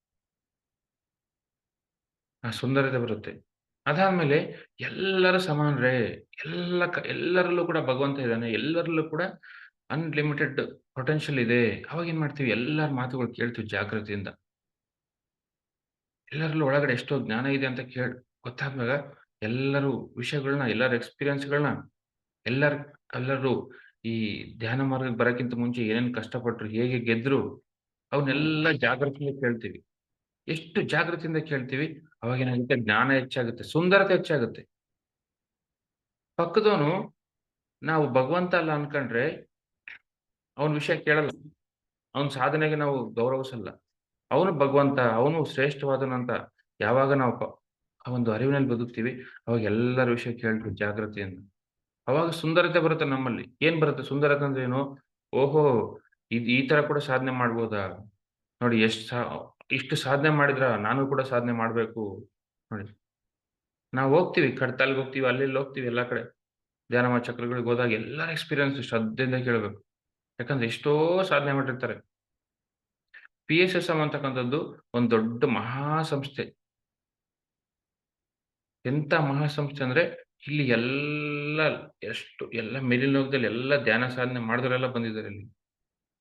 ಆ ಸುಂದರತೆ ಬರುತ್ತೆ. ಅದಾದ್ಮೇಲೆ ಎಲ್ಲರೂ ಸಮಾನರೇ. ಎಲ್ಲರಲ್ಲೂ ಕೂಡ ಭಗವಂತ ಇದ್ದಾನೆ. ಎಲ್ಲರಲ್ಲೂ ಕೂಡ ಅನ್‌ಲಿಮಿಟೆಡ್ ಪೊಟೆನ್ಷಿಯಲ್ ಇದೆ. ಅವಾಗೇನ್ ಮಾಡ್ತೀವಿ? ಎಲ್ಲರ ಮಾತುಗಳು ಕೇಳ್ತೀವಿ ಜಾಗೃತಿಯಿಂದ. ಎಲ್ಲರಲ್ಲೂ ಒಳಗಡೆ ಎಷ್ಟೋ ಜ್ಞಾನ ಇದೆ ಅಂತ ಗೊತ್ತಾದ್ಮೇಲೆ ಎಲ್ಲರೂ ವಿಷಯಗಳನ್ನ, ಎಲ್ಲರ ಎಕ್ಸ್‌ಪೀರಿಯನ್ಸ್‌ಗಳನ್ನ, ಎಲ್ಲರ್ ಎಲ್ಲರೂ ಈ ಧ್ಯಾನ ಮಾರ್ಗಕ್ಕೆ ಬರಕ್ಕಿಂತ ಮುಂಚೆ ಏನೇನ್ ಕಷ್ಟಪಟ್ರು, ಹೇಗೆ ಗೆದ್ರು, ಅವನ್ನೆಲ್ಲ ಜಾಗೃತಿಯಿಂದ ಕೇಳ್ತೀವಿ. ಎಷ್ಟು ಜಾಗೃತಿಯಿಂದ ಕೇಳ್ತೀವಿ, ಅವಾಗೇನಾಗುತ್ತೆ? ಜ್ಞಾನ ಹೆಚ್ಚಾಗುತ್ತೆ, ಸುಂದರತೆ ಹೆಚ್ಚಾಗುತ್ತೆ. ಪಕ್ಕದವನು ನಾವು ಭಗವಂತ ಅಲ್ಲ ಅನ್ಕೊಂಡ್ರೆ, ಅವನ ವಿಷಯ ಕೇಳಲ್ಲ. ಅವನ ಸಾಧನೆಗೆ ನಾವು ಗೌರವಿಸಲ್ಲ. ಅವನು ಭಗವಂತ, ಅವನು ಶ್ರೇಷ್ಠವಾದನಂತ ಯಾವಾಗ ನಾವು ಆ ಒಂದು ಅರಿವಿನಲ್ಲಿ ಬದುಕ್ತೀವಿ, ಅವಾಗ ಎಲ್ಲರ ವಿಷಯ ಕೇಳ್ತೀವಿ ಜಾಗೃತಿಯಿಂದ. ಅವಾಗ ಸುಂದರತೆ ಬರುತ್ತೆ ನಮ್ಮಲ್ಲಿ. ಏನ್ ಬರುತ್ತೆ ಸುಂದರತೆ ಅಂದ್ರೆ ಏನು? ಓಹೋ! ಈ ತರ ಕೂಡ ಸಾಧನೆ ಮಾಡ್ಬೋದಾ? ನೋಡಿ ಇಷ್ಟು ಸಾಧನೆ ಮಾಡಿದ್ರ ನಾನು ಕೂಡ ಸಾಧನೆ ಮಾಡ್ಬೇಕು. ನೋಡಿ, ನಾವು ಹೋಗ್ತೀವಿ ಕಡ್ತಾಲ್‌ಗೆ ಹೋಗ್ತೀವಿ, ಅಲ್ಲಿ ಇಲ್ಲಿ ಹೋಗ್ತೀವಿ ಎಲ್ಲಾ ಕಡೆ. ಧ್ಯಾನ ಚಕ್ರಗಳಿಗೆ ಹೋದಾಗ ಎಲ್ಲರ ಎಕ್ಸ್‌ಪೀರಿಯನ್ಸ್ ಶ್ರದ್ಧೆಯಿಂದ ಕೇಳಬೇಕು. ಯಾಕಂದ್ರೆ ಎಷ್ಟೋ ಸಾಧನೆ ಮಾಡಿರ್ತಾರೆ. PSSM ಅಂತಕ್ಕಂಥದ್ದು ಒಂದು ದೊಡ್ಡ ಮಹಾ ಸಂಸ್ಥೆ. ಎಂತ ಮಹಾಸಂಸ್ಥೆ ಅಂದ್ರೆ, ಇಲ್ಲಿ ಎಲ್ಲ ಮೇಲಿನ ಲೋಕದಲ್ಲಿ ಎಲ್ಲ ಧ್ಯಾನ ಸಾಧನೆ ಮಾಡಿದವರೆಲ್ಲ ಬಂದಿದ್ದಾರೆ ಇಲ್ಲಿ.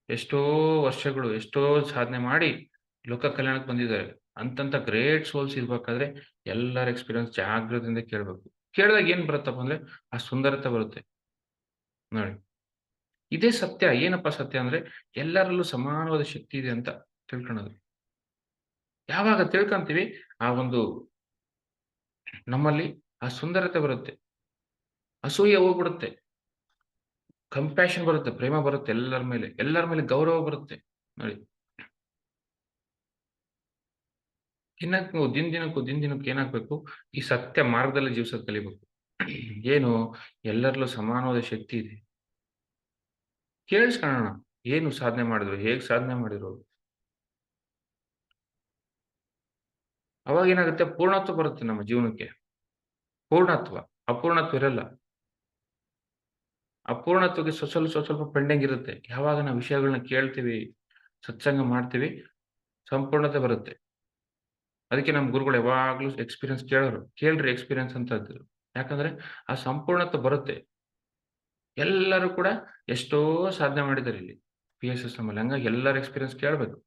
ಎಷ್ಟೋ ವರ್ಷಗಳು, ಎಷ್ಟೋ ಸಾಧನೆ ಮಾಡಿ ಲೋಕ ಕಲ್ಯಾಣಕ್ಕೆ ಬಂದಿದ್ದಾರೆ. ಅಂತಂತ ಗ್ರೇಟ್ ಸೋಲ್ಸ್ ಇರ್ಬೇಕಾದ್ರೆ ಎಲ್ಲರ ಎಕ್ಸ್‌ಪೀರಿಯನ್ಸ್ ಜಾಗೃತಿಯಿಂದ ಕೇಳ್ಬೇಕು. ಕೇಳಿದಾಗ ಏನ್ ಬರುತ್ತಪ್ಪ ಅಂದ್ರೆ, ಆ ಸುಂದರತೆ ಬರುತ್ತೆ. ನೋಡಿ. ಇದೇ ಸತ್ಯ. ಏನಪ್ಪಾ ಸತ್ಯ ಅಂದ್ರೆ, ಎಲ್ಲರಲ್ಲೂ ಸಮಾನವಾದ ಶಕ್ತಿ ಇದೆ ಅಂತ ತಿಳ್ಕೊಳ್ಳೋದು. ಯಾವಾಗ ತಿಳ್ಕೊಂತೀವಿ, ಆ ಒಂದು ನಮ್ಮಲ್ಲಿ ಆ ಸುಂದರತೆ ಬರುತ್ತೆ. ಅಸೂಯೆ ಹೋಗ್ಬಿಡುತ್ತೆ. ಕಂಪ್ಯಾಷನ್ ಬರುತ್ತೆ, ಪ್ರೇಮ ಬರುತ್ತೆ ಎಲ್ಲರ ಮೇಲೆ. ಎಲ್ಲರ ಮೇಲೆ ಗೌರವ ಬರುತ್ತೆ. ನೋಡಿ. ದಿನ ದಿನಕ್ಕೂ ಏನಾಗ್ಬೇಕು, ಈ ಸತ್ಯ ಮಾರ್ಗದಲ್ಲಿ ಜೀವಿಸೋದ್ ಕಲಿಬೇಕು. ಏನು ಎಲ್ಲರಲ್ಲೂ ಸಮಾನವಾದ ಶಕ್ತಿ ಇದೆ. ಕೇಳಿಸ್ಕೊಳ್ಳೋಣ. ಏನು ಸಾಧನೆ ಮಾಡಿದ್ರು? ಹೇಗ್ ಸಾಧನೆ ಮಾಡಿದ್ರು? ಅವಾಗೇನಾಗುತ್ತೆ ಪೂರ್ಣತ್ವ ಬರುತ್ತೆ ನಮ್ಮ ಜೀವನಕ್ಕೆ. ಪೂರ್ಣತ್ವ. ಅಪೂರ್ಣತ್ವ ಇರಲ್ಲ. ಅಪೂರ್ಣತ್ವಕ್ಕೆ ಸ್ವಲ್ಪ ಪೆಂಡಿಂಗ್ ಇರುತ್ತೆ. ಯಾವಾಗ ನಾವು ವಿಷಯಗಳನ್ನ ಕೇಳ್ತೀವಿ, ಸತ್ಸಂಗ ಮಾಡ್ತೀವಿ, ಸಂಪೂರ್ಣತೆ ಬರುತ್ತೆ. ಅದಕ್ಕೆ ನಮ್ಮ ಗುರುಗಳು ಯಾವಾಗ್ಲೂ ಎಕ್ಸ್‌ಪೀರಿಯನ್ಸ್ ಕೇಳೋರು. ಕೇಳ್ರಿ ಎಕ್ಸ್‌ಪೀರಿಯನ್ಸ್ ಅಂತ ಅಂತಿದ್ರು. ಯಾಕಂದ್ರೆ ಆ ಸಂಪೂರ್ಣತ್ವ ಬರುತ್ತೆ. ಎಲ್ಲರೂ ಕೂಡ ಎಷ್ಟೋ ಸಾಧನೆ ಮಾಡಿದ್ದಾರೆ ಇಲ್ಲಿ. PSSM ಅಲ್ಲಿ. ಹಂಗಾಗಿ ಎಲ್ಲರ ಎಕ್ಸ್‌ಪೀರಿಯನ್ಸ್ ಕೇಳ್ಬೇಕು.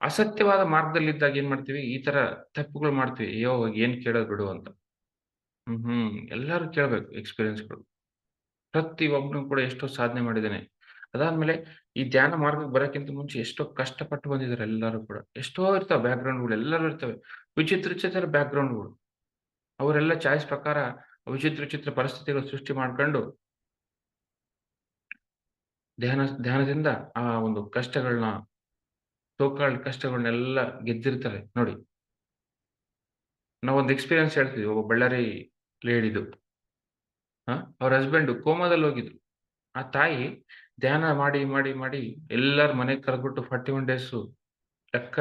ಅಸತ್ಯವಾದ ಮಾರ್ಗದಲ್ಲಿದ್ದಾಗ ಏನ್ ಮಾಡ್ತೀವಿ, ಈ ತರ ತಪ್ಪುಗಳು ಮಾಡ್ತೀವಿ. ಅಯ್ಯೋ! ಏನ್ ಕೇಳೋದ್ ಬಿಡು ಅಂತ. ಎಲ್ಲರೂ ಕೇಳ್ಬೇಕು ಎಕ್ಸ್‌ಪೀರಿಯನ್ಸ್‌ಗಳು. ಪ್ರತಿಯೊಬ್ನು ಕೂಡ ಎಷ್ಟೋ ಸಾಧನೆ ಮಾಡಿದ್ದಾನೆ. ಅದಾದ್ಮೇಲೆ ಈ ಧ್ಯಾನ ಮಾರ್ಗಕ್ಕೆ ಬರಕ್ಕಿಂತ ಮುಂಚೆ ಎಷ್ಟೋ ಕಷ್ಟಪಟ್ಟು ಬಂದಿದ್ದಾರೆ ಎಲ್ಲರೂ ಕೂಡ. ಎಷ್ಟೋ ಇರ್ತಾವೆ ಬ್ಯಾಕ್‌ಗ್ರೌಂಡ್‌ಗಳು ಎಲ್ಲರೂ ಇರ್ತವೆ. ವಿಚಿತ್ರ ಬ್ಯಾಕ್‌ಗ್ರೌಂಡ್‌ಗಳು. ಅವರೆಲ್ಲ ಚಾಯ್ಸ್ ಪ್ರಕಾರ ವಿಚಿತ್ರ ಪರಿಸ್ಥಿತಿಗಳು ಸೃಷ್ಟಿ ಮಾಡ್ಕೊಂಡು ಧ್ಯಾನದಿಂದ ಆ ಒಂದು ಕಷ್ಟಗಳನ್ನ ಸೋ ಕಾಲ್ಡ್ ಕಷ್ಟಗಳನ್ನೆಲ್ಲ ಗೆದ್ದಿರ್ತಾರೆ ನೋಡಿ. ನಾವೊಂದು ಎಕ್ಸ್‌ಪೀರಿಯನ್ಸ್ ಹೇಳ್ತೀವಿ. ಒಬ್ಬ ಬಳ್ಳಾರಿ ಲೇಡಿದು. ಅವ್ರ ಹಸ್ಬೆಂಡ್ ಕೋಮಾದಲ್ಲಿ ಹೋಗಿದ್ರು. ಆ ತಾಯಿ ಧ್ಯಾನ ಮಾಡಿ ಎಲ್ಲರ ಮನೆಗ್ ಕರೆದ್ಬಿಟ್ಟು 41 ಡೇಸು ಲೆಕ್ಕ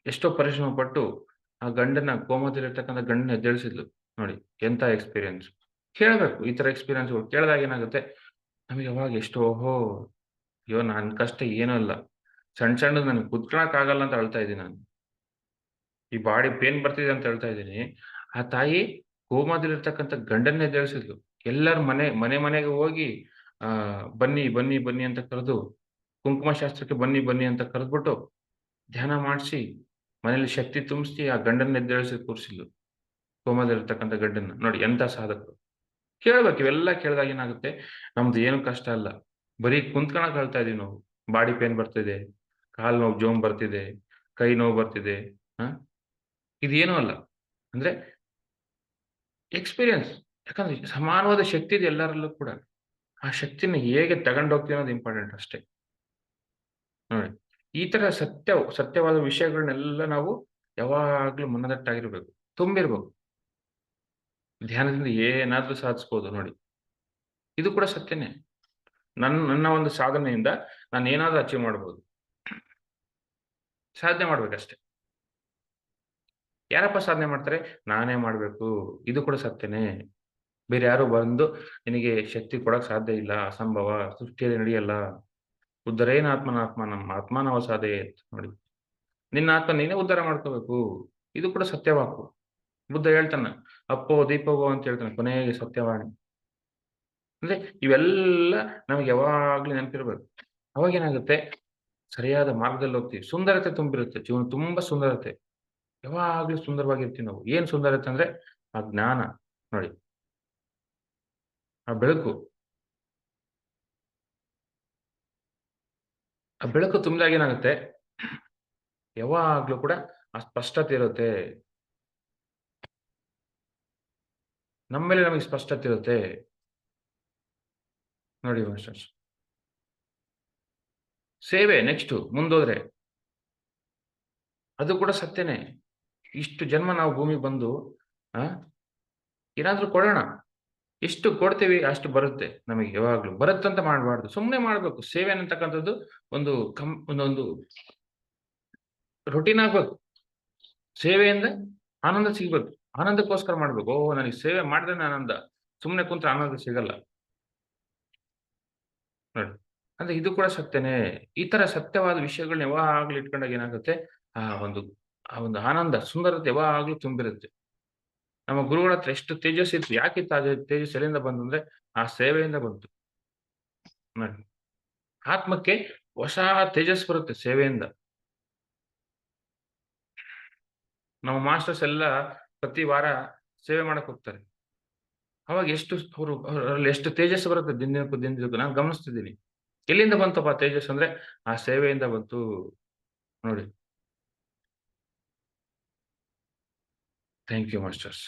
ಎಷ್ಟೋ ಪರಿಶ್ರಮ ಪಟ್ಟು ಆ ಗಂಡನ ಕೋಮಾದಲ್ಲಿರ್ತಕ್ಕಂಥ ಗಂಡನ ಎದ್ದೇಳಿಸಿದ್ಲು. ನೋಡಿ ಎಂಥ ಎಕ್ಸ್‌ಪೀರಿಯನ್ಸ್. ಕೇಳ್ಬೇಕು ಈ ತರ ಎಕ್ಸ್‌ಪೀರಿಯನ್ಸ್‌ಗಳು. ಕೇಳಿದಾಗ ಏನಾಗುತ್ತೆ, ನಮಗೆ ಅವಾಗ ಎಷ್ಟೋ ಓಹೋ! ಅಯ್ಯೋ! ನನ್ ಕಷ್ಟ ಏನೂ ಅಲ್ಲ. ಸಣ್ಣದು ನನಗೆ ಕುತ್ಕೊಳ್ಳೋಕೆ ಆಗಲ್ಲ ಅಂತ ಅಳ್ತಾ ಇದ್ದೀನಿ ನಾನು. ಈ ಬಾಡಿ ಪೇನ್ ಬರ್ತಿದೆ ಅಂತ ಹೇಳ್ತಾ ಇದ್ದೀನಿ. ಆ ತಾಯಿ ಕೋಮಾದಲ್ಲಿರ್ತಕ್ಕಂಥ ಗಂಡನ್ನ ಎದ್ದೇಳಿಸಿದ್ಲು. ಎಲ್ಲರ ಮನೆಗೆ ಹೋಗಿ ಬನ್ನಿ ಅಂತ ಕರೆದು, ಕುಂಕುಮ ಶಾಸ್ತ್ರಕ್ಕೆ ಬನ್ನಿ ಅಂತ ಕರೆದ್ಬಿಟ್ಟು, ಧ್ಯಾನ ಮಾಡಿಸಿ, ಮನೇಲಿ ಶಕ್ತಿ ತುಂಬಿಸಿ, ಆ ಗಂಡನ್ನ ಎದ್ದೇಳಿಸಿ ಕೂರಿಸಿದ್ಲು. ಕೋಮಾದಲ್ಲಿರ್ತಕ್ಕಂಥ ಗಂಡನ್ನ. ನೋಡಿ ಎಂಥ ಸಾಧಕರು. ಕೇಳ್ಬೇಕು ಇವೆಲ್ಲ ಕೇಳಿದಾಗ ಏನಾಗುತ್ತೆ, ನಮ್ದು ಏನು ಕಷ್ಟ ಅಲ್ಲ. ಬರೀ ಕುಂತ್ಕೊಳ್ಳೋಕೆ ಅಳ್ತಾ ಇದೀವಿ ನಾವು. ಬಾಡಿ ಪೇನ್ ಬರ್ತಿದೆ, ಕಾಲು ನೋವು ಜೋಮ್ ಬರ್ತಿದೆ, ಕೈ ನೋವು ಬರ್ತಿದೆ. ಆ! ಇದೇನೂ ಅಲ್ಲ. ಅಂದ್ರೆ ಎಕ್ಸ್‌ಪೀರಿಯನ್ಸ್. ಯಾಕಂದ್ರೆ ಸಮಾನವಾದ ಶಕ್ತಿ ಇದೆ ಎಲ್ಲರಲ್ಲೂ ಕೂಡ. ಆ ಶಕ್ತಿನ ಹೇಗೆ ತಗೊಂಡೋಗ್ತೀವಿ ಅನ್ನೋದು ಇಂಪಾರ್ಟೆಂಟ್ ಅಷ್ಟೇ. ನೋಡಿ. ಈ ತರ ಸತ್ಯವಾದ ವಿಷಯಗಳನ್ನೆಲ್ಲ ನಾವು ಯಾವಾಗ್ಲೂ ಮನದಟ್ಟಾಗಿರ್ಬೇಕು. ತುಂಬಿರ್ಬೇಕು. ಧ್ಯಾನದಿಂದ ಏನಾದ್ರೂ ಸಾಧಿಸ್ಬೋದು ನೋಡಿ. ಇದು ಕೂಡ ಸತ್ಯನೇ. ನನ್ನ ಒಂದು ಸಾಧನೆಯಿಂದ ನಾನು ಏನಾದ್ರೂ ಅಚೀವ್ ಮಾಡ್ಬೋದು. ಸಾಧನೆ ಮಾಡ್ಬೇಕಷ್ಟೇ. ಯಾರಪ್ಪ ಸಾಧನೆ ಮಾಡ್ತಾರೆ? ನಾನೇ ಮಾಡ್ಬೇಕು. ಇದು ಕೂಡ ಸತ್ಯನೇ. ಬೇರೆ ಯಾರೋ ಬಂದು ನಿನಗೆ ಶಕ್ತಿ ಕೊಡಕ್ ಸಾಧ್ಯ ಇಲ್ಲ. ಅಸಂಭವ. ಸೃಷ್ಟಿಯಲ್ಲಿ ನಡೆಯಲ್ಲ. ಉದ್ಧರೇನ ಆತ್ಮನಾತ್ಮಾನಂ ಆತ್ಮಾನವ ಸಾಧಯೇತ್ ನೋಡಿ. ನಿನ್ನ ಆತ್ಮ ನೀನೇ ಉದ್ಧಾರ ಮಾಡ್ಕೋಬೇಕು. ಇದು ಕೂಡ ಸತ್ಯವಾಕು. ಬುದ್ಧ ಹೇಳ್ತಾನ. ಅಪ್ಪೋ ದೀಪವೋ ಅಂತ ಹೇಳ್ತಾನೆ ಕೊನೆಗೆ ಸತ್ಯವಾಣಿ. ಅಂದ್ರೆ ಇವೆಲ್ಲ ನಮಗೆ ಯಾವಾಗ್ಲೂ ನೆನಪಿರ್ಬೇಕು. ಅವಾಗೇನಾಗುತ್ತೆ ಸರಿಯಾದ ಮಾರ್ಗದಲ್ಲಿ ಹೋಗ್ತೀವಿ. ಸುಂದರತೆ ತುಂಬಿರುತ್ತೆ. ಜೀವನ ತುಂಬಾ ಸುಂದರತೆ. ಯಾವಾಗ್ಲೂ ಸುಂದರವಾಗಿರ್ತೀವಿ ನಾವು. ಏನ್ ಸುಂದರತೆ ಅಂದ್ರೆ ಆ ಜ್ಞಾನ ನೋಡಿ. ಆ ಬೆಳಕು. ಆ ಬೆಳಕು ತುಂಬಿದಾಗ ಏನಾಗುತ್ತೆ ಯಾವಾಗ್ಲೂ ಕೂಡ ಆ ಸ್ಪಷ್ಟತೆ ಇರುತ್ತೆ. ನಮ್ಮ ಮೇಲೆ ನಮಗೆ ಸ್ಪಷ್ಟತೆ ಇರುತ್ತೆ. ನೋಡಿ ಮಾಸ್ಟರ್ಸ್. ಸೇವೆ ನೆಕ್ಸ್ಟು ಮುಂದೋದ್ರೆ ಅದು ಕೂಡ ಸತ್ಯನೇ. ಇಷ್ಟು ಜನ್ಮ ನಾವು ಭೂಮಿಗೆ ಬಂದು ಆ ಏನಾದ್ರೂ ಕೊಡೋಣ. ಎಷ್ಟು ಕೊಡ್ತೀವಿ ಅಷ್ಟು ಬರುತ್ತೆ ನಮಗೆ ಯಾವಾಗ್ಲೂ. ಬರುತ್ತಂತ ಮಾಡಬಾರ್ದು. ಸುಮ್ನೆ ಮಾಡ್ಬೇಕು. ಸೇವೆ ಅನ್ನತಕ್ಕಂಥದ್ದು ಒಂದು ಒಂದೊಂದು ರೊಟೀನ್ ಆಗ್ಬೇಕು. ಸೇವೆಯಿಂದ ಆನಂದ ಸಿಗ್ಬೇಕು. ಆನಂದಕ್ಕೋಸ್ಕರ ಮಾಡ್ಬೇಕು. ಓಹ್! ನನಗೆ ಸೇವೆ ಮಾಡಿದ್ರೇನೆ ಆನಂದ. ಸುಮ್ನೆ ಕುಂತ್ರೆ ಆನಂದ ಸಿಗಲ್ಲ. ನೋಡಿ. ಅಂದ್ರೆ ಇದು ಕೂಡ ಸತ್ಯನೇ. ಈ ತರ ಸತ್ಯವಾದ ವಿಷಯಗಳನ್ನ ಯಾವಾಗ್ಲೂ ಇಟ್ಕೊಂಡಾಗ ಏನಾಗುತ್ತೆ, ಆ ಒಂದು ಆ ಒಂದು ಆನಂದ, ಸುಂದರತೆ ಯಾವಾಗ್ಲೂ ತುಂಬಿರುತ್ತೆ. ನಮ್ಮ ಗುರುಗಳ ಹತ್ರ ಎಷ್ಟು ತೇಜಸ್ಸು ಇತ್ತು. ಯಾಕಿತ್ತು ಆ ತೇಜಸ್ಸು ಎಲ್ಲಿಂದ ಬಂತು ಅಂದ್ರೆ, ಆ ಸೇವೆಯಿಂದ ಬಂತು. ನೋಡಿ. ಆತ್ಮಕ್ಕೆ ಹೊಸ ತೇಜಸ್ಸು ಬರುತ್ತೆ ಸೇವೆಯಿಂದ. ನಮ್ಮ ಮಾಸ್ಟರ್ಸ್ ಎಲ್ಲ ಪ್ರತಿ ವಾರ ಸೇವೆ ಮಾಡಕ್ ಹೋಗ್ತಾರೆ. ಅವಾಗ ಎಷ್ಟು ಅವರಲ್ಲಿ ಎಷ್ಟು ತೇಜಸ್ಸು ಬರುತ್ತೆ ದಿನಕ್ಕೂ ನಾನು ಗಮನಿಸ್ತಿದ್ದೀನಿ. ಎಲ್ಲಿಂದ ಬಂತಪ್ಪ ತೇಜಸ್ಸು ಅಂದ್ರೆ ಆ ಸೇವೆಯಿಂದ ಬಂತು ನೋಡಿ. Thank you masters.